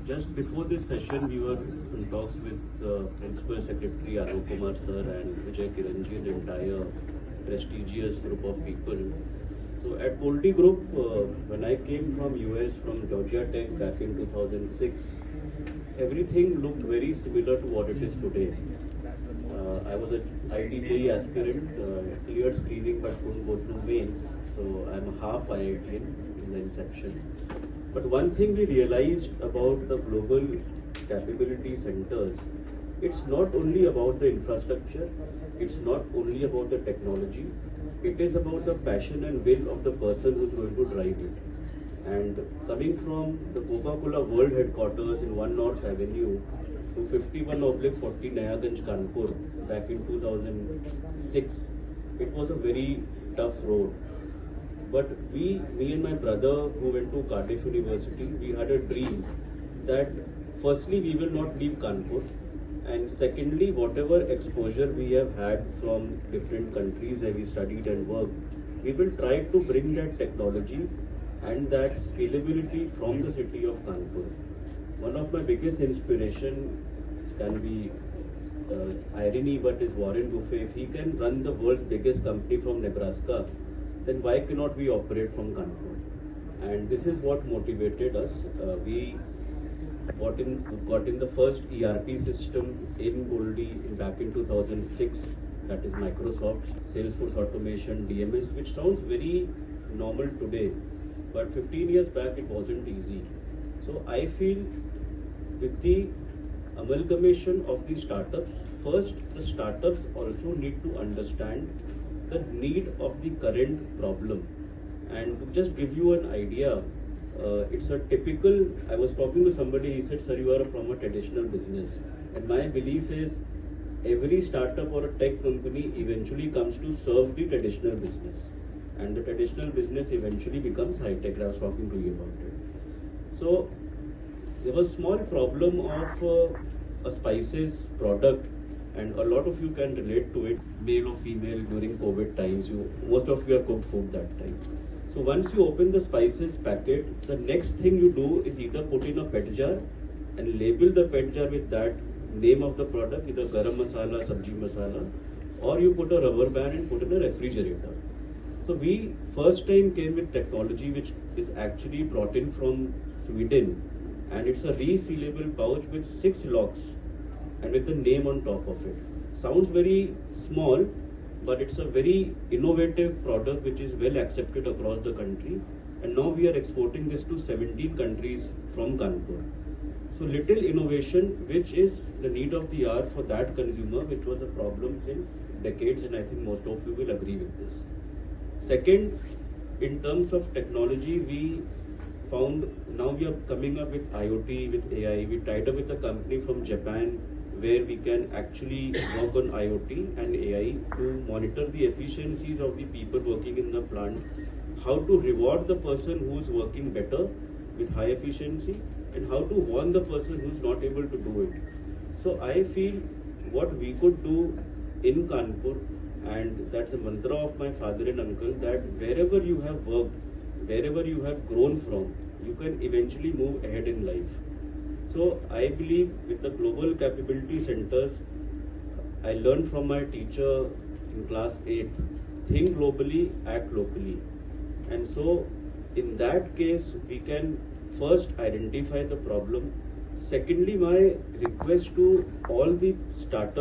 Just before this session, we were in talks with Principal Secretary Alok Kumar Sir and Vijay Kiran Ji, the entire prestigious group of people. So at Polti Group, when I came from US, from Georgia Tech back in 2006, everything looked very similar to what it is today. I was an IIT aspirant, cleared screening but couldn't go through mains. So I'm a half IITian in the inception. But one thing we realized about the global capability centers, it's not only about the infrastructure, it's not only about the technology, it is about the passion and will of the person who's going to drive it. And coming from the Coca-Cola World Headquarters in 1 North Avenue to 51/40 Nayaganj Kanpur back in 2006, it was a very tough road. But me and my brother who went to Cardiff University, we had a dream that firstly we will not leave Kanpur, and secondly whatever exposure we have had from different countries where we studied and worked, we will try to bring that technology and that scalability from the city of Kanpur. One of my biggest inspiration can be irony, but is Warren Buffett. If he can run the world's biggest company from Nebraska, then why cannot we operate from Kanpur? And this is what motivated us. We got in the first ERP system in Goldie back in 2006, that is Microsoft, Salesforce Automation, DMS, which sounds very normal today, but 15 years back it wasn't easy. So I feel with the amalgamation of the startups, first the startups also need to understand the need of the current problem. And to just give you an idea, it's a typical, I was talking to somebody, he said, sir, you are from a traditional business. And my belief is every startup or a tech company eventually comes to serve the traditional business. And the traditional business eventually becomes high-tech. I was talking to you about it. So there was a small problem of a spices product, and a lot of you can relate to it, male or female, during COVID times. Most of you have cooked food that time. So once you open the spices packet, the next thing you do is either put in a pet jar and label the pet jar with that name of the product, either garam masala, sabji masala, or you put a rubber band and put in a refrigerator. So we first time came with technology which is actually brought in from Sweden, and it's a resealable pouch with 6 locks and with the name on top of it. Sounds very small, but it's a very innovative product which is well accepted across the country, and now we are exporting this to 17 countries from Kanpur. So little innovation, which is the need of the hour for that consumer, which was a problem since decades, and I think most of you will agree with this. Second, in terms of technology, we found now we are coming up with IoT, with AI. We tied up with a company from Japan where we can actually work on IoT and AI to monitor the efficiencies of the people working in the plant, how to reward the person who is working better with high efficiency, and how to warn the person who is not able to do it. So I feel what we could do in Kanpur, and that's a mantra of my father and uncle, that wherever you have worked, wherever you have grown from, you can eventually move ahead in life. So I believe with the global capability centers, I learned from my teacher in class 8, think globally, act locally. And so in that case, we can first identify the problem. Secondly, my request to all the startups,